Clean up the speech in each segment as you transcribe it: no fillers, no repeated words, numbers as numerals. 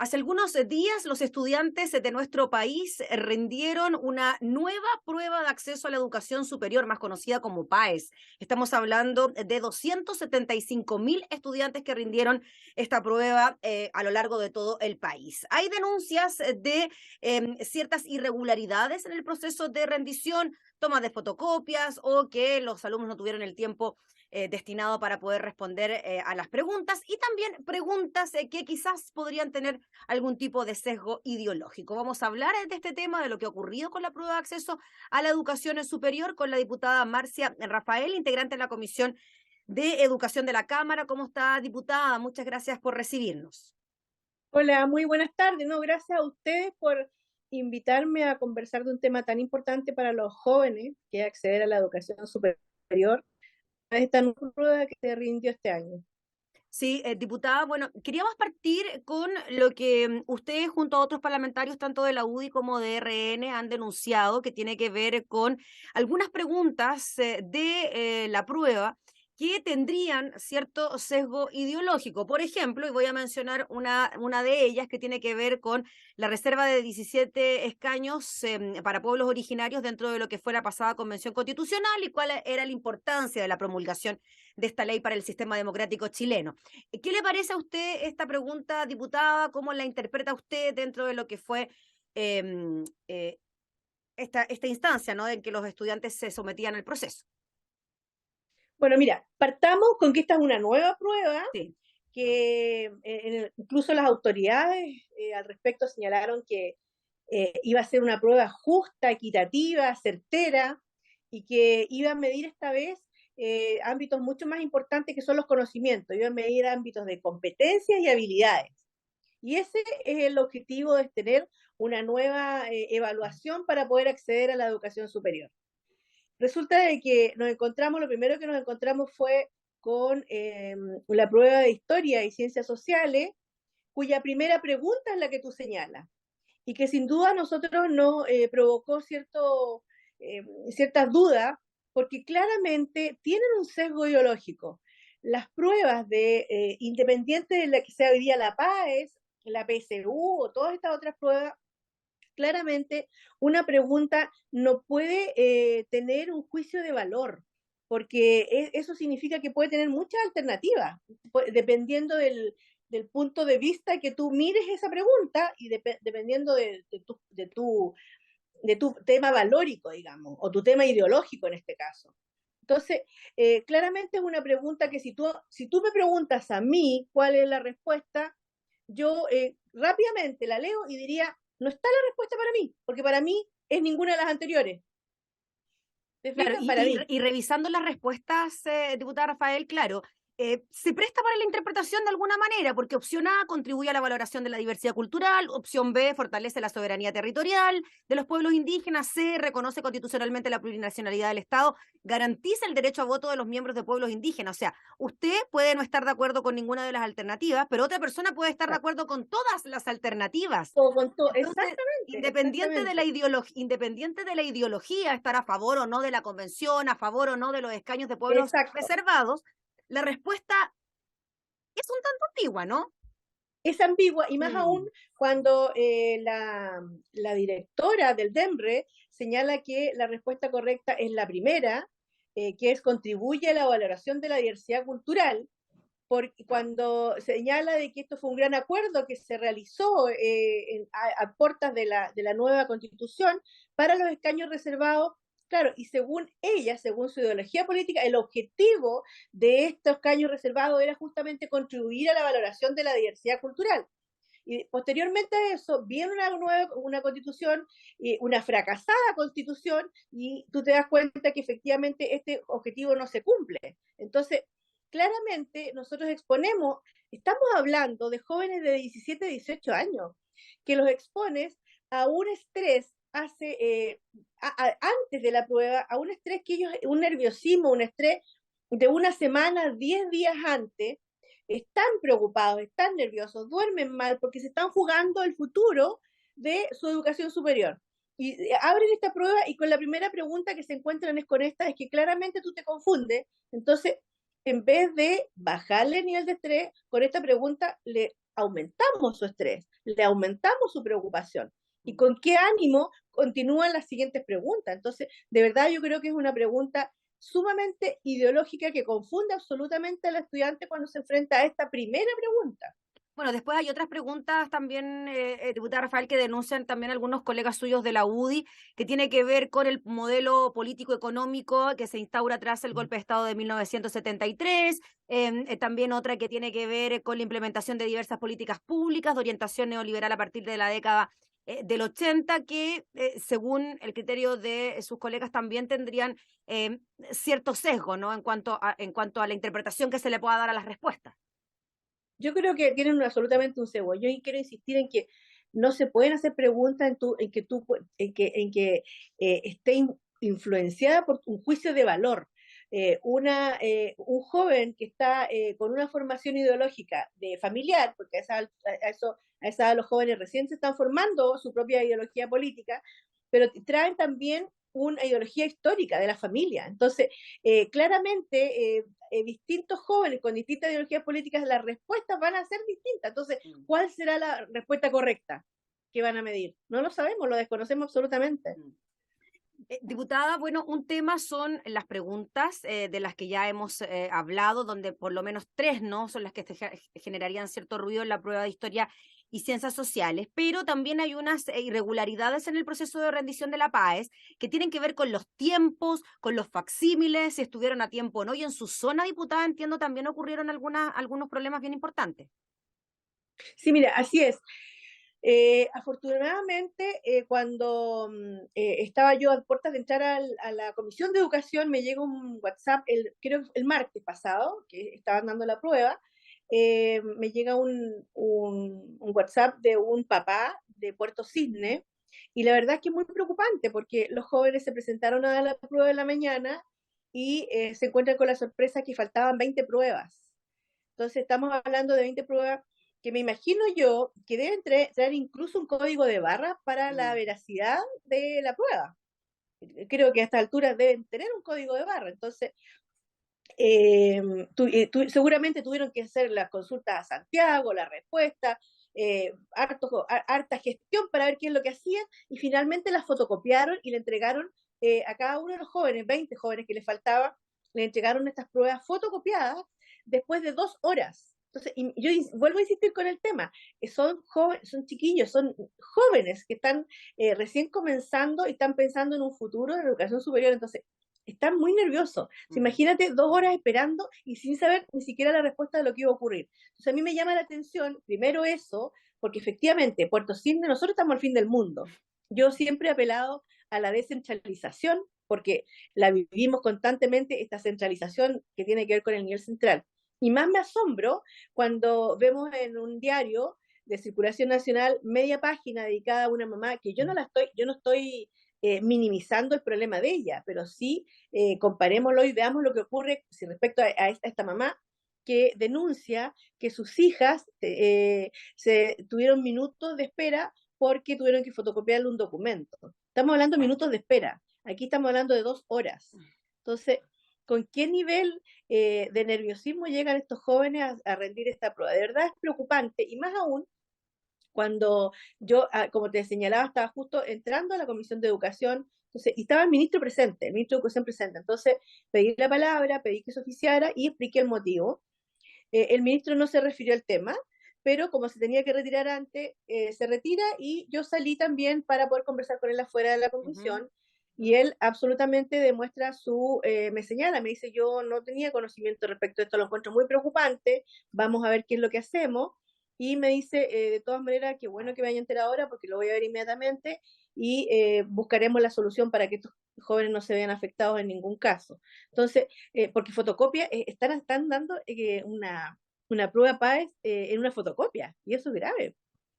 Hace algunos días los estudiantes de nuestro país rindieron una nueva prueba de acceso a la educación superior, más conocida como PAES. Estamos hablando de 275.000 estudiantes que rindieron esta prueba a lo largo de todo el país. Hay denuncias de ciertas irregularidades en el proceso de rendición, toma de fotocopias o que los alumnos no tuvieron el tiempo destinado para poder responder a las preguntas y también preguntas que quizás podrían tener algún tipo de sesgo ideológico. Vamos a hablar de este tema, de lo que ha ocurrido con la prueba de acceso a la educación superior, con la diputada Marcia Rafael, integrante de la Comisión de Educación de la Cámara. ¿Cómo está, diputada? Muchas gracias por recibirnos. Hola, muy buenas tardes. No, gracias a ustedes por invitarme a conversar de un tema tan importante para los jóvenes, que es acceder a la educación superior. Esta nueva prueba que se rindió este año. Sí, diputada, bueno, queríamos partir con lo que ustedes junto a otros parlamentarios, tanto de la UDI como de RN, han denunciado, que tiene que ver con algunas preguntas de la prueba que tendrían cierto sesgo ideológico. Por ejemplo, y voy a mencionar una de ellas que tiene que ver con la reserva de 17 escaños para pueblos originarios dentro de lo que fue la pasada Convención Constitucional y cuál era la importancia de la promulgación de esta ley para el sistema democrático chileno. ¿Qué le parece a usted esta pregunta, diputada? ¿Cómo la interpreta usted dentro de lo que fue eh, eh, esta instancia, ¿no?, en que los estudiantes se sometían al proceso? Bueno, mira, partamos con que esta es una nueva prueba Sí. que incluso las autoridades al respecto señalaron que iba a ser una prueba justa, equitativa, certera y que iba a medir esta vez ámbitos mucho más importantes que son los conocimientos, iba a medir ámbitos de competencias y habilidades. Y ese es el objetivo de tener una nueva evaluación para poder acceder a la educación superior. Resulta de que lo primero que nos encontramos fue con la prueba de historia y ciencias sociales, cuya primera pregunta es la que tú señalas, y que sin duda a nosotros nos provocó ciertas dudas, porque claramente tienen un sesgo ideológico. Las pruebas independientes de la que sea hoy día la PAES, la PSU o todas estas otras pruebas, claramente una pregunta no puede tener un juicio de valor, porque eso significa que puede tener muchas alternativas, dependiendo del punto de vista que tú mires esa pregunta y dependiendo de tu tema valórico, digamos, o tu tema ideológico en este caso. Entonces, claramente es una pregunta que si tú me preguntas a mí cuál es la respuesta, yo rápidamente la leo y diría, no está la respuesta para mí, porque para mí es ninguna de las anteriores. ¿Te Claro, fijas? Para mí. y revisando las respuestas, diputada Rafael, claro, se presta para la interpretación de alguna manera, porque opción A contribuye a la valoración de la diversidad cultural, opción B fortalece la soberanía territorial de los pueblos indígenas, C reconoce constitucionalmente la plurinacionalidad del Estado, garantiza el derecho a voto de los miembros de pueblos indígenas. O sea, usted puede no estar de acuerdo con ninguna de las alternativas, pero otra persona puede estar de acuerdo con todas las alternativas. Entonces, Exactamente. independiente de la ideología, estar a favor o no de la convención, a favor o no de los escaños de pueblos Exacto. reservados, la respuesta es un tanto ambigua, ¿no? Es ambigua y más aún Mm. cuando la directora del DEMRE señala que la respuesta correcta es la primera, que es contribuye a la valoración de la diversidad cultural, porque cuando señala de que esto fue un gran acuerdo que se realizó a puertas de la nueva constitución para los escaños reservados, claro, y según ella, según su ideología política, el objetivo de estos escaños reservados era justamente contribuir a la valoración de la diversidad cultural. Y posteriormente a eso viene una constitución, una fracasada constitución, y tú te das cuenta que efectivamente este objetivo no se cumple. Entonces, claramente nosotros estamos hablando de jóvenes de 17, 18 años, que los expones a un estrés antes de la prueba, a un estrés que ellos, un nerviosismo, un estrés de una semana, 10 días antes, están preocupados, están nerviosos, duermen mal porque se están jugando el futuro de su educación superior. Y abren esta prueba y con la primera pregunta que se encuentran es con esta, es que claramente tú te confundes. Entonces, en vez de bajarle el nivel de estrés, con esta pregunta le aumentamos su estrés, le aumentamos su preocupación. ¿Y con qué ánimo continúan las siguientes preguntas? Entonces, de verdad yo creo que es una pregunta sumamente ideológica que confunde absolutamente al estudiante cuando se enfrenta a esta primera pregunta. Bueno, después hay otras preguntas también, diputada Rafael, que denuncian también algunos colegas suyos de la UDI, que tiene que ver con el modelo político-económico que se instaura tras el golpe de Estado de 1973, también otra que tiene que ver con la implementación de diversas políticas públicas de orientación neoliberal a partir de la década del 80, que según el criterio de sus colegas también tendrían cierto sesgo, ¿no? En cuanto a la interpretación que se le pueda dar a las respuestas. Yo creo que tienen absolutamente un cebo. Yo quiero insistir en que no se pueden hacer preguntas en que esté influenciada por un juicio de valor. Un joven que está con una formación ideológica de familiar, porque a esa edad los jóvenes recién se están formando su propia ideología política, pero traen también una ideología histórica de la familia. Entonces, claramente, distintos jóvenes con distintas ideologías políticas, las respuestas van a ser distintas. Entonces, ¿cuál será la respuesta correcta que van a medir? No lo sabemos, lo desconocemos absolutamente. Diputada, bueno, un tema son las preguntas de las que ya hemos hablado, donde por lo menos 3 no son las que generarían cierto ruido en la prueba de historia y ciencias sociales, pero también hay unas irregularidades en el proceso de rendición de la PAES que tienen que ver con los tiempos, con los facsímiles, si estuvieron a tiempo o no, y en su zona, diputada, entiendo también ocurrieron algunos problemas bien importantes. Sí, mira, así es. Afortunadamente, cuando estaba yo a puertas de entrar a la Comisión de Educación, me llegó un WhatsApp, creo que el martes pasado, que estaban dando la prueba, me llega un WhatsApp de un papá de Puerto Cisne, y la verdad es que es muy preocupante, porque los jóvenes se presentaron a dar la prueba de la mañana y se encuentran con la sorpresa que faltaban 20 pruebas. Entonces estamos hablando de 20 pruebas que me imagino yo que deben traer incluso un código de barras para la veracidad de la prueba. Creo que a esta altura deben tener un código de barra. Entonces, seguramente tuvieron que hacer las consultas a Santiago, la respuesta, harta gestión para ver qué es lo que hacían, y finalmente las fotocopiaron y le entregaron a cada uno de los jóvenes, 20 jóvenes que les faltaba, le entregaron estas pruebas fotocopiadas después de 2 horas. Entonces, yo vuelvo a insistir con el tema, son jóvenes, son chiquillos, son jóvenes que están recién comenzando y están pensando en un futuro de la educación superior. Entonces, están muy nerviosos. Imagínate 2 horas esperando y sin saber ni siquiera la respuesta de lo que iba a ocurrir. Entonces, a mí me llama la atención, primero eso, porque efectivamente, Puerto Cisne, nosotros estamos al fin del mundo. Yo siempre he apelado a la descentralización, porque la vivimos constantemente, esta centralización que tiene que ver con el nivel central. Y más me asombro cuando vemos en un diario de circulación nacional media página dedicada a una mamá que yo no estoy minimizando el problema de ella, pero sí comparémoslo y veamos lo que ocurre respecto a esta mamá que denuncia que sus hijas se tuvieron minutos de espera porque tuvieron que fotocopiarle un documento. Estamos hablando de minutos de espera. Aquí estamos hablando de 2 horas. Entonces, ¿con qué nivel de nerviosismo llegan estos jóvenes a rendir esta prueba? De verdad es preocupante, y más aún cuando yo, como te señalaba, estaba justo entrando a la Comisión de Educación, entonces, y estaba el ministro presente, el ministro de Educación presente. Entonces pedí la palabra, pedí que se oficiara y expliqué el motivo. El ministro no se refirió al tema, pero como se tenía que retirar antes, se retira, y yo salí también para poder conversar con él afuera de la comisión. Y él absolutamente demuestra me señala, me dice: yo no tenía conocimiento respecto a esto, lo encuentro muy preocupante, vamos a ver qué es lo que hacemos. Y me dice, de todas maneras, qué bueno que me haya enterado ahora, porque lo voy a ver inmediatamente, y buscaremos la solución para que estos jóvenes no se vean afectados en ningún caso. Entonces, porque fotocopia, están dando una prueba PAES en una fotocopia, y eso es grave.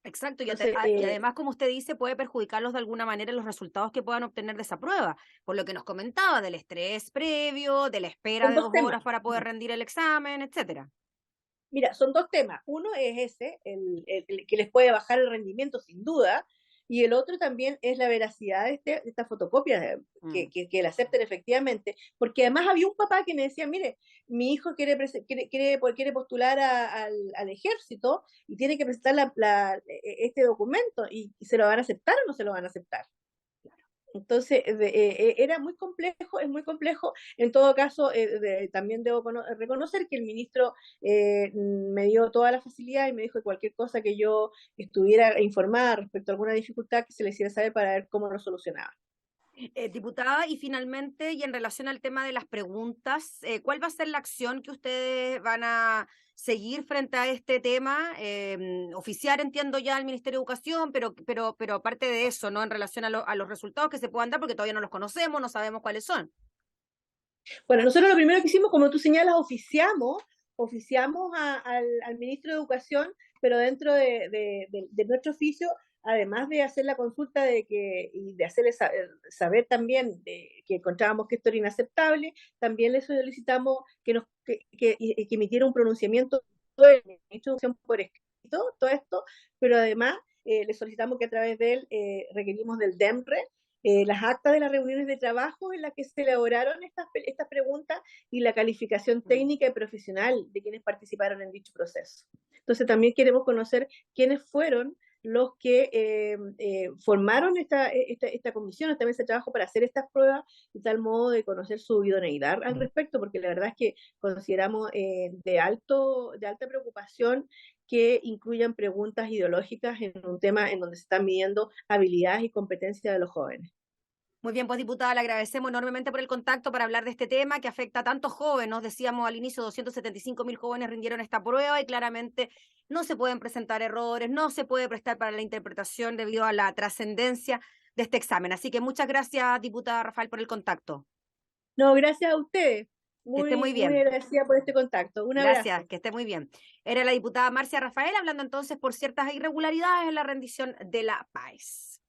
Exacto, Entonces, y además, como usted dice, puede perjudicarlos de alguna manera en los resultados que puedan obtener de esa prueba, por lo que nos comentaba del estrés previo, de la espera son de 2 2 horas temas. para poder rendir el examen, etcétera. Mira, son 2 temas. Uno es ese, el que les puede bajar el rendimiento sin duda, y el otro también es la veracidad de esta fotocopia, que la acepten efectivamente, porque además había un papá que me decía, mire, mi hijo quiere postular al ejército y tiene que presentar este documento, y se lo van a aceptar o no se lo van a aceptar. Entonces, era muy complejo, es muy complejo. En todo caso, también debo reconocer que el ministro me dio toda la facilidad y me dijo que cualquier cosa que yo estuviera informada respecto a alguna dificultad, que se le hiciera saber para ver cómo lo solucionaba. Diputada, y finalmente, y en relación al tema de las preguntas, ¿cuál va a ser la acción que ustedes van a seguir frente a este tema? Oficiar, entiendo ya, al Ministerio de Educación, pero aparte de eso, ¿no? En relación a los resultados que se puedan dar, porque todavía no los conocemos, no sabemos cuáles son. Bueno, nosotros lo primero que hicimos, como tú señalas, oficiamos al ministro de Educación, pero dentro de nuestro oficio, además de hacer la consulta y de hacerle saber también que encontrábamos que esto era inaceptable, también le solicitamos que emitiera un pronunciamiento del ministro de Educación por escrito, todo esto, pero además le solicitamos que a través de él requerimos del DEMRE las actas de las reuniones de trabajo en las que se elaboraron estas preguntas y la calificación técnica y profesional de quienes participaron en dicho proceso. Entonces también queremos conocer quiénes fueron los que formaron esta comisión, esta mesa de trabajo para hacer estas pruebas, de tal modo de conocer su idoneidad al respecto, porque la verdad es que consideramos de alta preocupación que incluyan preguntas ideológicas en un tema en donde se están midiendo habilidades y competencias de los jóvenes. Muy bien, pues diputada, le agradecemos enormemente por el contacto para hablar de este tema que afecta a tantos jóvenes. Nos decíamos al inicio, 275.000 jóvenes rindieron esta prueba y claramente no se pueden presentar errores, no se puede prestar para la interpretación debido a la trascendencia de este examen. Así que muchas gracias, diputada Rafael, por el contacto. No, gracias a ustedes. Que esté muy Muy bien. agradecida por este contacto. Un Gracias, abrazo. que esté muy bien. Era la diputada Marcia Rafael hablando entonces por ciertas irregularidades en la rendición de la PAES.